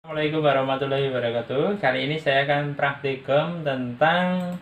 Assalamualaikum warahmatullahi wabarakatuh. Kali ini saya akan praktikum tentang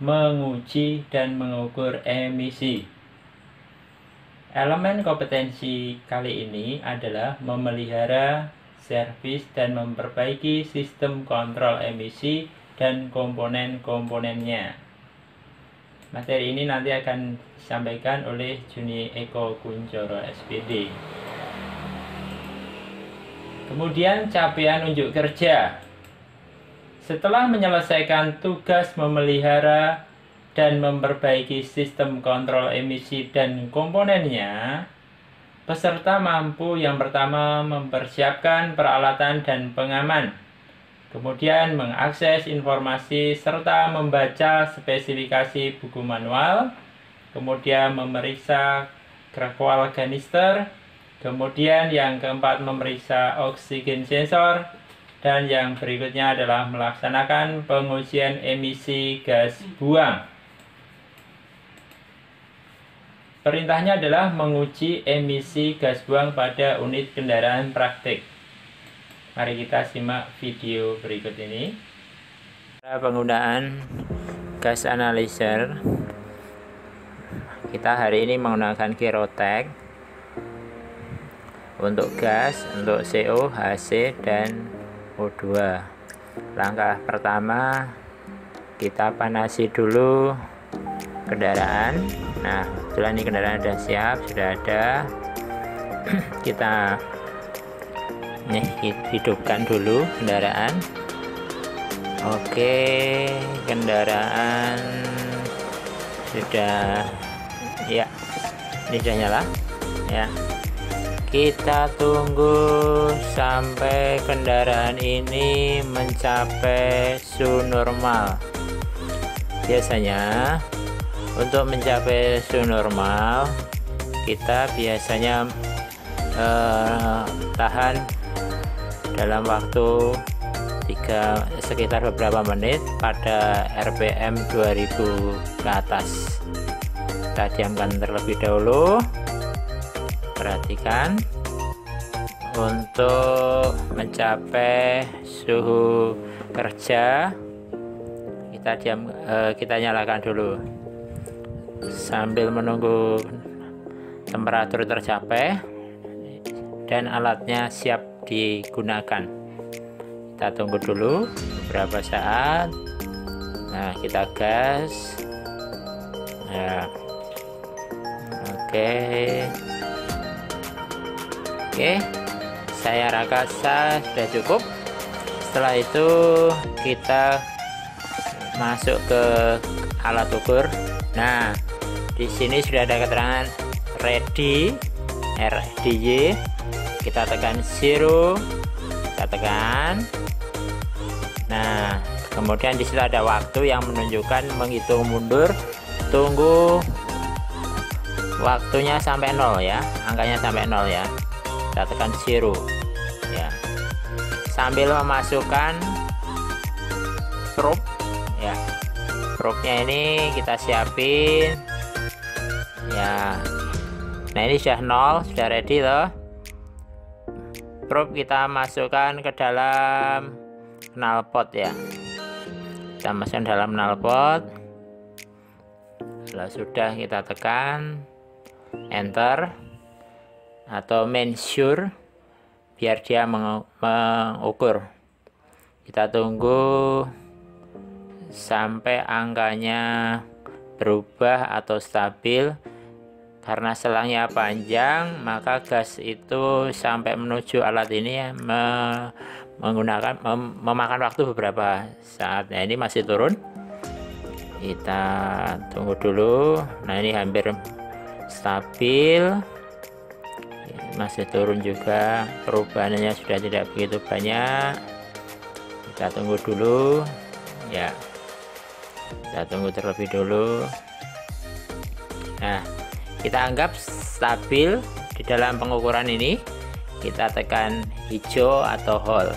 menguji dan mengukur emisi. Elemen kompetensi kali ini adalah memelihara, servis, dan memperbaiki sistem kontrol emisi dan komponen-komponennya. Materi ini nanti akan disampaikan oleh Juni Eko Kuncoro SPD. Kemudian capaian unjuk kerja. Setelah menyelesaikan tugas memelihara dan memperbaiki sistem kontrol emisi dan komponennya, peserta mampu yang pertama mempersiapkan peralatan dan pengaman, kemudian mengakses informasi serta membaca spesifikasi buku manual, kemudian memeriksa gradual kanister, kemudian yang keempat memeriksa oksigen sensor, dan yang berikutnya adalah melaksanakan pengujian emisi gas buang. Perintahnya adalah menguji emisi gas buang pada unit kendaraan praktik. Mari kita simak video berikut ini. Penggunaan gas analyzer. Kita hari ini menggunakan Kirotech untuk gas, untuk CO, HC, dan O2. Langkah pertama, kita panasi dulu kendaraan. Nah, kebetulan ini kendaraan sudah siap, sudah ada. Kita hidupkan dulu kendaraan. Oke, kendaraan sudah, ya, ini sudah nyala, ya. Kita tunggu sampai kendaraan ini mencapai suhu normal. Biasanya untuk mencapai suhu normal, kita biasanya tahan dalam waktu sekitar beberapa menit pada RPM 2000 ke atas. Kita diamkan terlebih dahulu. Perhatikan, untuk mencapai suhu kerja kita nyalakan dulu sambil menunggu temperatur tercapai dan alatnya siap digunakan. Kita tunggu dulu beberapa saat. Nah, kita gas. Nah, oke, saya rasa sudah cukup. Setelah itu kita masuk ke alat ukur. Nah, di sini sudah ada keterangan ready, RDY. Kita tekan 0, kita tekan. Nah, kemudian di situ ada waktu yang menunjukkan menghitung mundur. Tunggu waktunya sampai 0 ya, angkanya sampai 0 ya. Kita tekan 0 ya, sambil memasukkan probe ya. Probe-nya ini kita siapin ya. Nah, ini sudah 0, sudah ready loh. Probe kita masukkan ke dalam knalpot ya. Kita masukkan dalam knalpot. Kalau sudah, kita tekan enter atau mensure biar dia mengukur. Kita tunggu sampai angkanya berubah atau stabil. Karena selangnya panjang, maka gas itu sampai menuju alat ini ya, memakan waktu beberapa saat. Nah, ini masih turun. Kita tunggu dulu. Nah, ini hampir stabil. Masih turun juga, perubahannya sudah tidak begitu banyak. Kita tunggu dulu ya, kita tunggu terlebih dulu. Nah, kita anggap stabil di dalam pengukuran ini. Kita tekan hijau atau hold.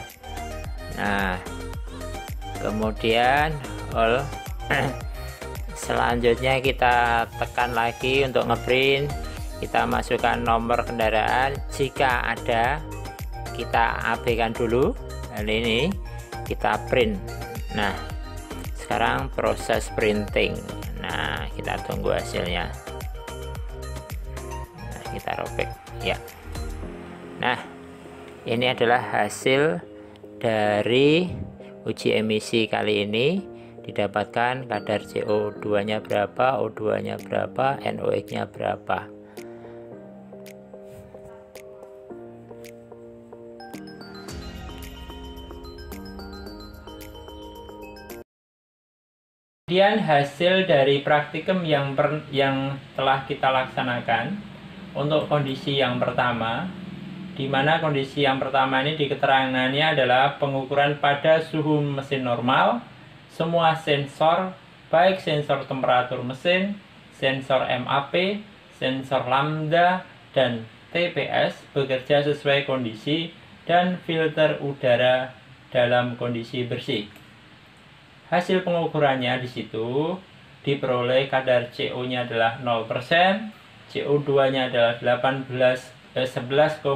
Nah, kemudian hold. Selanjutnya kita tekan lagi untuk ngeprint. Kita masukkan nomor kendaraan jika ada. kita abaikan dulu. Dan ini kita print. Nah, sekarang proses printing. Nah, kita tunggu hasilnya. Nah, kita robek ya. Nah, ini adalah hasil dari uji emisi kali ini. Didapatkan kadar CO2 nya berapa, O2 nya berapa, NOx nya berapa. Kemudian hasil dari praktikum yang telah kita laksanakan untuk kondisi yang pertama, di mana kondisi yang pertama ini di keterangannya adalah pengukuran pada suhu mesin normal. Semua sensor, baik sensor temperatur mesin, sensor MAP, sensor lambda, dan TPS bekerja sesuai kondisi dan filter udara dalam kondisi bersih. Hasil pengukurannya di situ diperoleh kadar CO-nya adalah 0%, CO2-nya adalah 11,8%,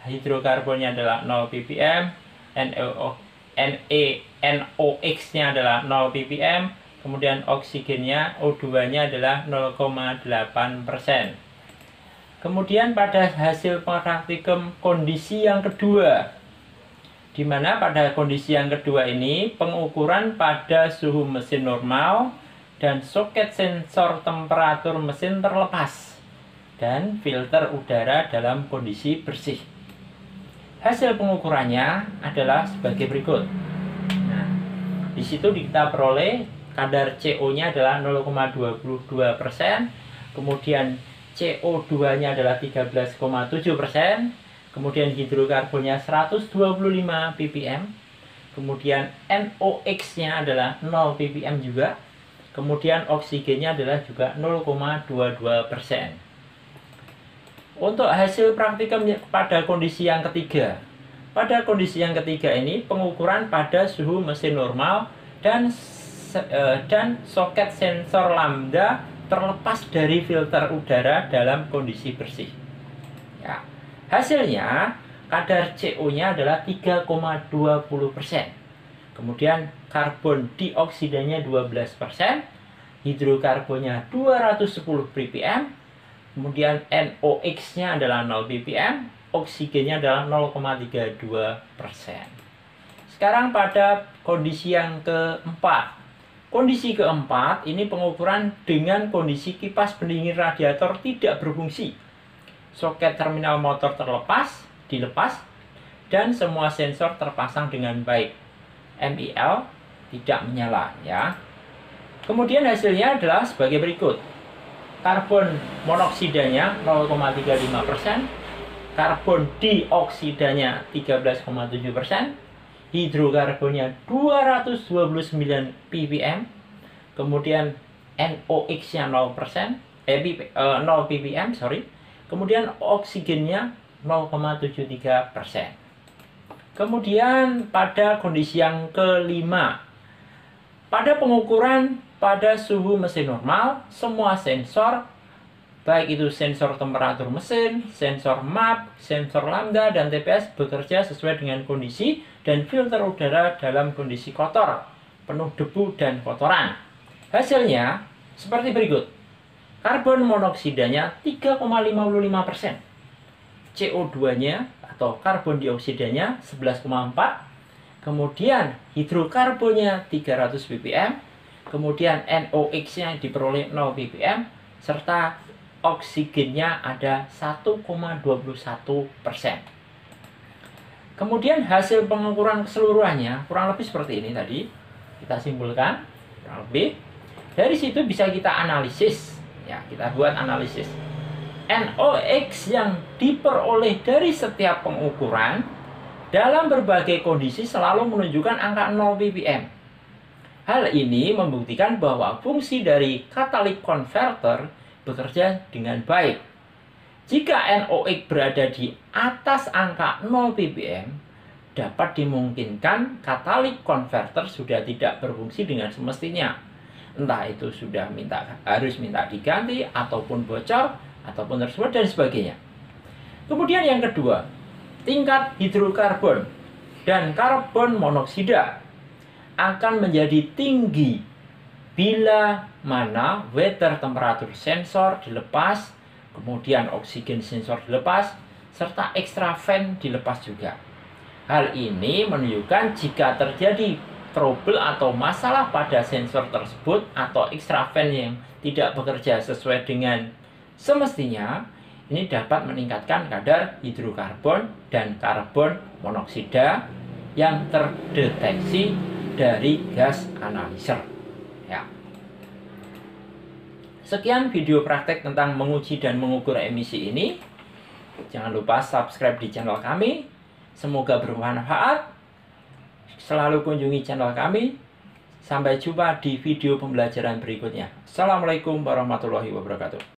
hidrokarbonnya adalah 0 ppm, NOx-nya adalah 0 ppm, kemudian oksigennya O2-nya adalah 0,8%. Kemudian pada hasil praktikum kondisi yang kedua, di mana pada kondisi yang kedua ini pengukuran pada suhu mesin normal dan soket sensor temperatur mesin terlepas dan filter udara dalam kondisi bersih. Hasil pengukurannya adalah sebagai berikut. Nah, di situ kita peroleh kadar CO-nya adalah 0,22%, kemudian CO2-nya adalah 13,7%, kemudian hidrokarbonnya 125 ppm, kemudian NOx-nya adalah 0 ppm juga, kemudian oksigennya adalah juga 0,22%. Untuk hasil praktikum pada kondisi yang ketiga. Pada kondisi yang ketiga ini pengukuran pada suhu mesin normal dan soket sensor lambda terlepas dari filter udara dalam kondisi bersih. Ya. Hasilnya kadar CO-nya adalah 3,20%. Kemudian karbon dioksidanya 12%, hidrokarbonnya 210 ppm. Kemudian NOx-nya adalah 0 ppm, oksigennya adalah 0,32%. Sekarang pada kondisi yang keempat. Kondisi keempat ini pengukuran dengan kondisi kipas pendingin radiator tidak berfungsi. Soket terminal motor dilepas, dan semua sensor terpasang dengan baik. MIL tidak menyala ya. Kemudian hasilnya adalah sebagai berikut. Karbon monoksidanya 0,35%, karbon dioksidanya 13,7%, hidrokarbonnya 229 ppm, kemudian NOx-nya 0%, 0 ppm, kemudian oksigennya 0,73%. Kemudian pada kondisi yang kelima, pada pengukuran pada suhu mesin normal, semua sensor, baik itu sensor temperatur mesin, sensor MAP, sensor lambda, dan TPS bekerja sesuai dengan kondisi dan filter udara dalam kondisi kotor, penuh debu dan kotoran. Hasilnya seperti berikut. Karbon monoksidanya 3,55%, CO2-nya atau karbon dioksidanya 11,4%, kemudian hidrokarbonnya 300 ppm, kemudian NOx-nya diperoleh 0 ppm, serta oksigennya ada 1,21%. Kemudian hasil pengukuran keseluruhannya kurang lebih seperti ini tadi. Kita simpulkan kurang lebih. Dari situ bisa kita analisis. Ya, kita buat analisis. NOx yang diperoleh dari setiap pengukuran dalam berbagai kondisi selalu menunjukkan angka 0 ppm. Hal ini membuktikan bahwa fungsi dari catalytic converter bekerja dengan baik. Jika NOx berada di atas angka 0 ppm, dapat dimungkinkan catalytic converter sudah tidak berfungsi dengan semestinya. Entah itu sudah harus minta diganti, ataupun bocor, ataupun tersebut dan sebagainya. Kemudian yang kedua, tingkat hidrokarbon dan karbon monoksida akan menjadi tinggi bila mana water temperature sensor dilepas, kemudian oksigen sensor dilepas, serta extravan dilepas juga. Hal ini menunjukkan jika terjadi trouble atau masalah pada sensor tersebut atau extravan yang tidak bekerja sesuai dengan semestinya, ini dapat meningkatkan kadar hidrokarbon dan karbon monoksida yang terdeteksi dari gas analyzer. Ya. Sekian video praktek tentang menguji dan mengukur emisi ini. Jangan lupa subscribe di channel kami. Semoga bermanfaat. Selalu kunjungi channel kami. Sampai jumpa di video pembelajaran berikutnya. Assalamualaikum warahmatullahi wabarakatuh.